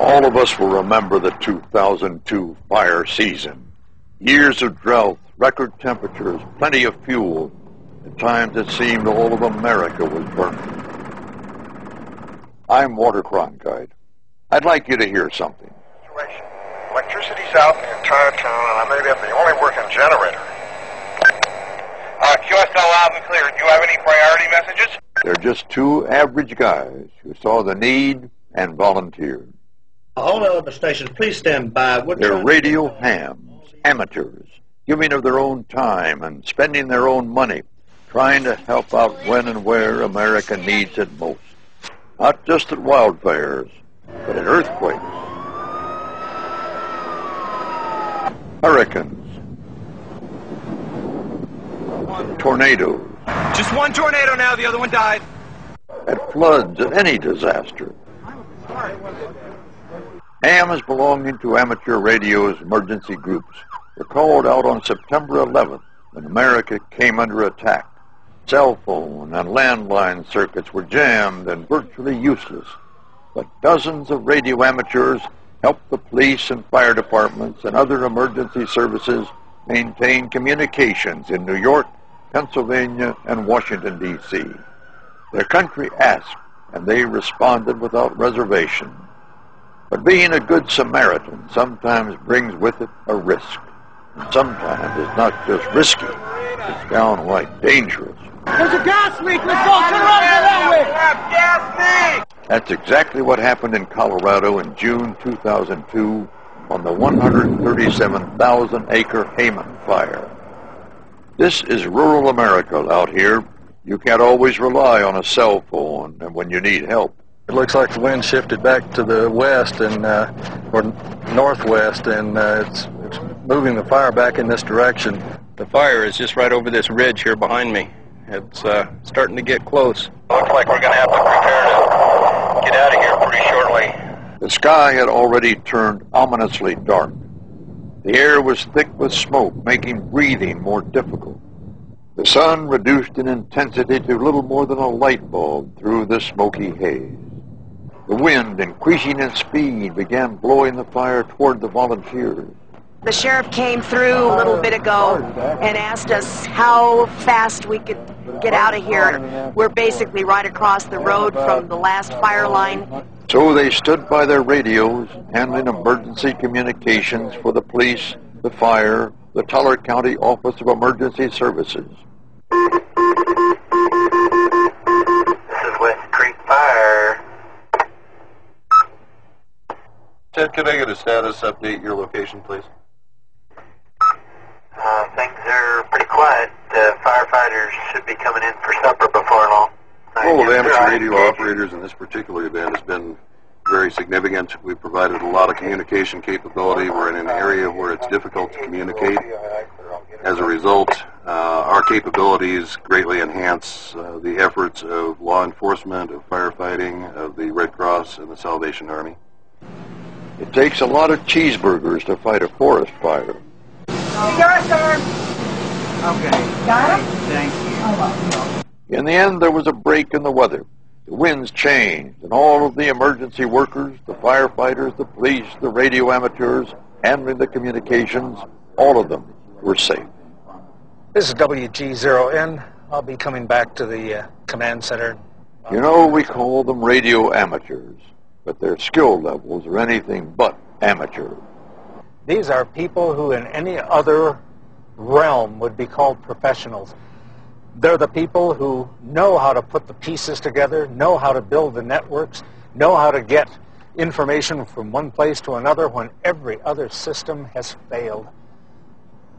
All of us will remember the 2002 fire season. Years of drought, record temperatures, plenty of fuel. At times it seemed all of America was burning. I'm Walter Cronkite. I'd like you to hear something. Electricity's out in the entire town, and I may have the only working generator. QSL loud and clear. Do you have any priority messages? They're just two average guys who saw the need and volunteered. All other stations, please stand by. They're radio hams, amateurs, giving of their own time and spending their own money, trying to help out when and where America needs it most. Not just at wildfires, but at earthquakes, hurricanes, tornadoes. Just one tornado now, the other one died. At floods, at any disaster. Hams belonging to amateur radio's emergency groups were called out on September 11th when America came under attack. Cell phone and landline circuits were jammed and virtually useless, but dozens of radio amateurs helped the police and fire departments and other emergency services maintain communications in New York, Pennsylvania, and Washington, D.C. Their country asked, and they responded without reservation. But being a good Samaritan sometimes brings with it a risk. And sometimes it's not just risky, it's downright dangerous. There's a gas leak! Let's go! Turn around that way! Gas leak! That's exactly what happened in Colorado in June 2002 on the 137,000-acre Hayman fire. This is rural America out here. You can't always rely on a cell phone and when you need help. It looks like the wind shifted back to the west and or northwest, and it's moving the fire back in this direction. The fire is just right over this ridge here behind me. It's starting to get close. Looks like we're going to have to prepare to get out of here pretty shortly. The sky had already turned ominously dark. The air was thick with smoke, making breathing more difficult. The sun reduced in intensity to little more than a light bulb through the smoky haze. The wind, increasing in speed, began blowing the fire toward the volunteers. The sheriff came through a little bit ago and asked us how fast we could get out of here. We're basically right across the road from the last fire line. So they stood by their radios, handling emergency communications for the police, the fire, the Teller County Office of Emergency Services. This is West Creek Fire. Ted, could I get a status update, your location, please? Things are pretty quiet. Firefighters should be coming in for supper before long. The role of amateur radio operators in this particular event has been very significant. We've provided a lot of communication capability. We're in an area where it's difficult to communicate. As a result, our capabilities greatly enhance the efforts of law enforcement, of firefighting, of the Red Cross, and the Salvation Army. It takes a lot of cheeseburgers to fight a forest fire. Your turn. Okay. Got it? Thank you. In the end, there was a break in the weather. The winds changed, and all of the emergency workers, the firefighters, the police, the radio amateurs, handling the communications, all of them were safe. This is WG0N. I'll be coming back to the command center. You know, we call them radio amateurs, but their skill levels are anything but amateur. These are people who in any other realm would be called professionals. They're the people who know how to put the pieces together, know how to build the networks, know how to get information from one place to another when every other system has failed.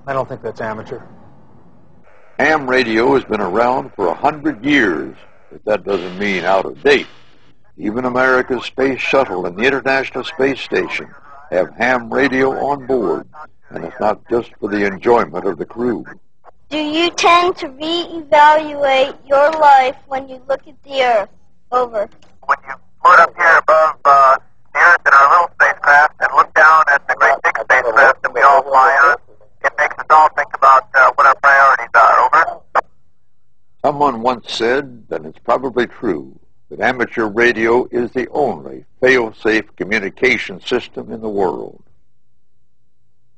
I don't think that's amateur. Ham radio has been around for 100 years, but that doesn't mean out of date. Even America's space shuttle and the International Space Station have ham radio on board, and it's not just for the enjoyment of the crew. Do you tend to reevaluate your life when you look at the Earth? Over. When you put up here above the Earth in our little spacecraft and look down at the great big spacecraft that we all fly on, it makes us all think about what our priorities are. Over. Someone once said, and it's probably true, that amateur radio is the only fail-safe communication system in the world.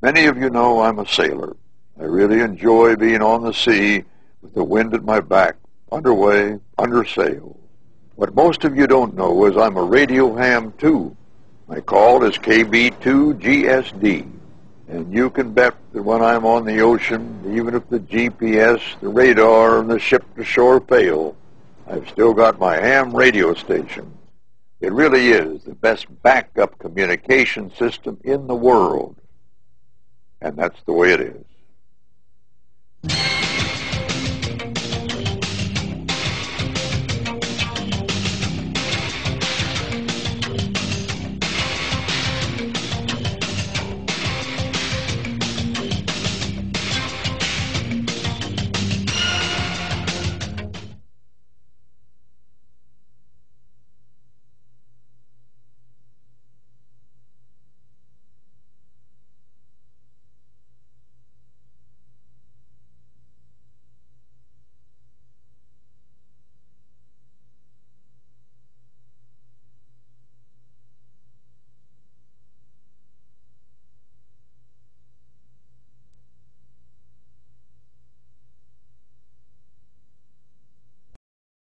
Many of you know I'm a sailor. I really enjoy being on the sea with the wind at my back, underway, under sail. What most of you don't know is I'm a radio ham too. My call is KB2GSD. And you can bet that when I'm on the ocean, even if the GPS, the radar, and the ship-to-shore fail, I've still got my ham radio station. It really is the best backup communication system in the world. And that's the way it is.